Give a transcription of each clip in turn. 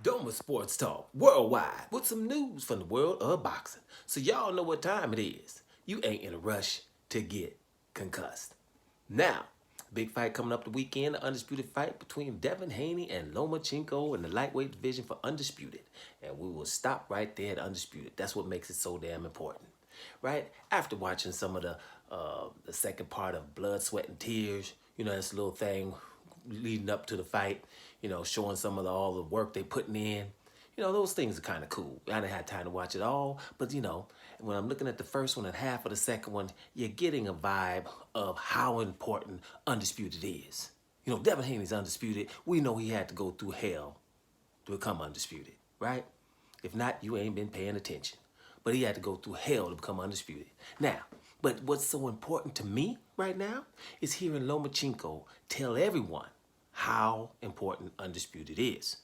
Doma Sports Talk worldwide with some news from the world of boxing. So y'all know what time it is. You ain't in a rush to get concussed. Now, big fight coming up the weekend, the undisputed fight between Devin Haney and Lomachenko in the lightweight division for Undisputed. And we will stop right there at Undisputed. That's what makes it so damn important. Right? After watching some of the second part of Blood, Sweat, and Tears, this little thing leading up to the fight, showing some of all the work they putting in. Those things are kind of cool. I didn't have time to watch it all, but when I'm looking at the first one and half of the second one, you're getting a vibe of how important Undisputed is. Devin Haney's undisputed. We know he had to go through hell to become undisputed, right? If not, you ain't been paying attention. But he had to go through hell to become undisputed. Now, but what's so important to me right now is hearing Lomachenko tell everyone how important undisputed is.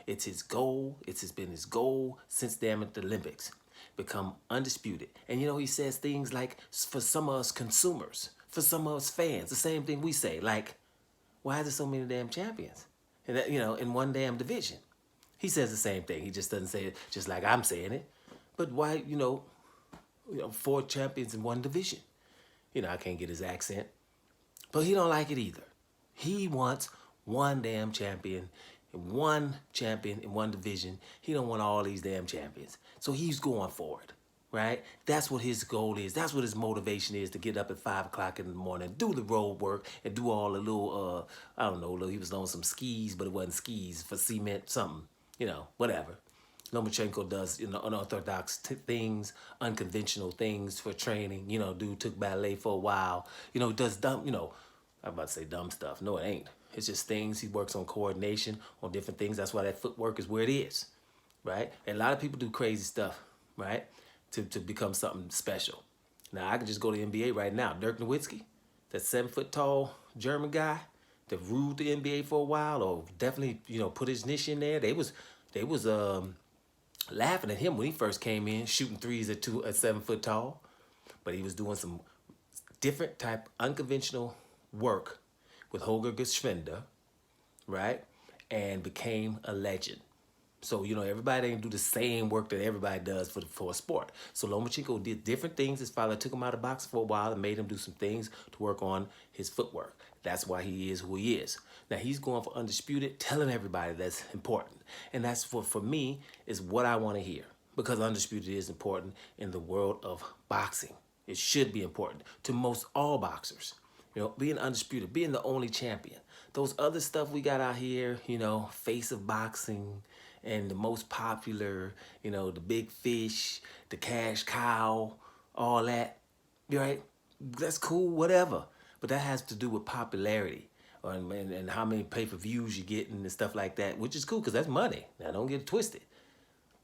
It's his goal. It's been his goal since damn at the Olympics. Become undisputed. And he says things like, for some of us consumers, for some of us fans, the same thing we say, like, why is there so many damn champions? And that, in one damn division. He says the same thing. He just doesn't say it just like I'm saying it. But why, four champions in one division? I can't get his accent. But he don't like it either. He wants one damn champion in one division. He don't want all these damn champions. So he's going for it, right? That's what his goal is. That's what his motivation is, to get up at 5 o'clock in the morning, do the road work, and do all the little, I don't know, he was on some skis, but it wasn't skis, for cement, something, whatever. Lomachenko does, unorthodox things, unconventional things for training. Dude took ballet for a while. Does dumb, I'm about to say dumb stuff. No, it ain't. It's just things. He works on coordination, on different things. That's why that footwork is where it is, right? And a lot of people do crazy stuff, right, to become something special. Now, I can just go to the NBA right now. Dirk Nowitzki, that 7-foot tall German guy that ruled the NBA for a while, or definitely, put his niche in there. They was laughing at him when he first came in, shooting threes at 7 foot tall. But he was doing some different type, unconventional work with Holger Geschwender, right? And became a legend. So, everybody didn't do the same work that everybody does for a sport. So Lomachenko did different things. His father took him out of boxing for a while and made him do some things to work on his footwork. That's why he is who he is. Now he's going for undisputed, telling everybody that's important. And that's for me, is what I want to hear. Because undisputed is important in the world of boxing. It should be important to most all boxers. Being undisputed, being the only champion. Those other stuff we got out here, face of boxing, and the most popular, the big fish, the cash cow, all that, right? That's cool, whatever. But that has to do with popularity and how many pay-per-views you're getting and stuff like that, which is cool because that's money. Now, don't get it twisted.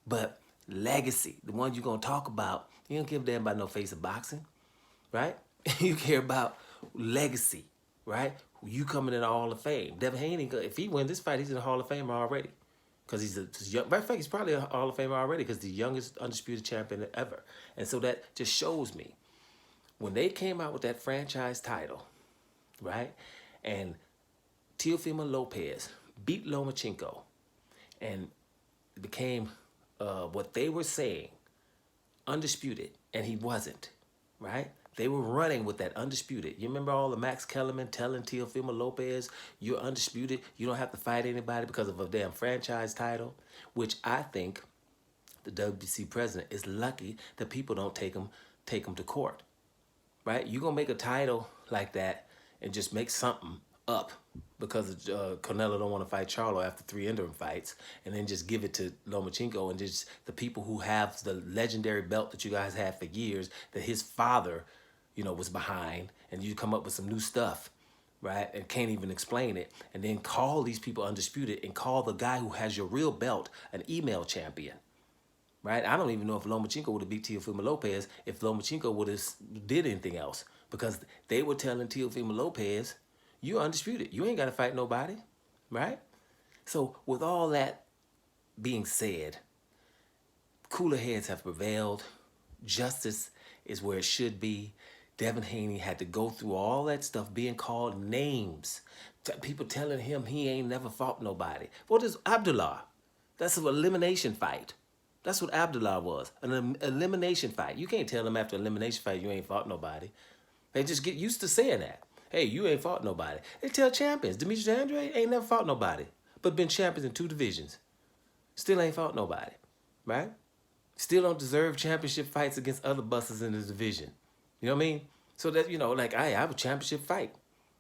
But legacy, the one you're going to talk about, you don't give a damn about no face of boxing, right? You care about legacy, right? You coming in the Hall of Fame. Devin Haney, if he wins this fight, he's in the Hall of Fame already. Because he's young. Matter of fact, he's probably a Hall of Famer already because the youngest undisputed champion ever. And so that just shows me, when they came out with that franchise title, right? And Teofimo Lopez beat Lomachenko and became what they were saying, undisputed, and he wasn't, right? They were running with that undisputed. You remember all the Max Kellerman telling Teofimo Lopez, you're undisputed, you don't have to fight anybody because of a damn franchise title, which I think the WBC president is lucky that people don't take him to court, right? You're going to make a title like that and just make something up because Canelo don't want to fight Charlo after 3 interim fights, and then just give it to Lomachenko, and just the people who have the legendary belt that you guys had for years that his father, was behind, and you come up with some new stuff, right, and can't even explain it, and then call these people undisputed and call the guy who has your real belt an email champion, right? I don't even know if Lomachenko would have beat Teofimo Lopez if Lomachenko would have did anything else, because they were telling Teofimo Lopez, you're undisputed. You ain't got to fight nobody, right? So with all that being said, cooler heads have prevailed. Justice is where it should be. Devin Haney had to go through all that stuff, being called names. People telling him he ain't never fought nobody. What is Abdullah? That's an elimination fight. That's what Abdullah was, an elimination fight. You can't tell them after elimination fight you ain't fought nobody. They just get used to saying that. Hey, you ain't fought nobody. They tell champions. Demetrius Andrade ain't never fought nobody, but been champions in 2 divisions. Still ain't fought nobody, right? Still don't deserve championship fights against other busters in the division. You know what I mean? So that, you know, like I have a championship fight.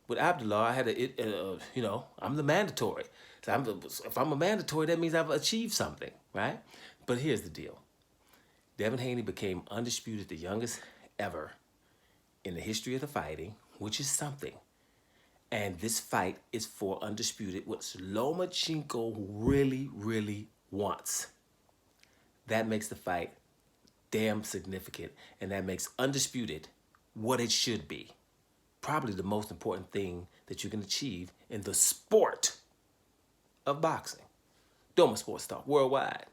With Abdullah, I had you know, I'm the mandatory. So if I'm a mandatory, that means I've achieved something, right? But here's the deal. Devin Haney became undisputed, the youngest ever in the history of the fighting, which is something. And this fight is for undisputed, what Lomachenko really, really wants. That makes the fight damn significant, and that makes undisputed what it should be. Probably the most important thing that you can achieve in the sport of boxing. Doma Sports Talk Worldwide.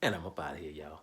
And I'm up out of here, y'all.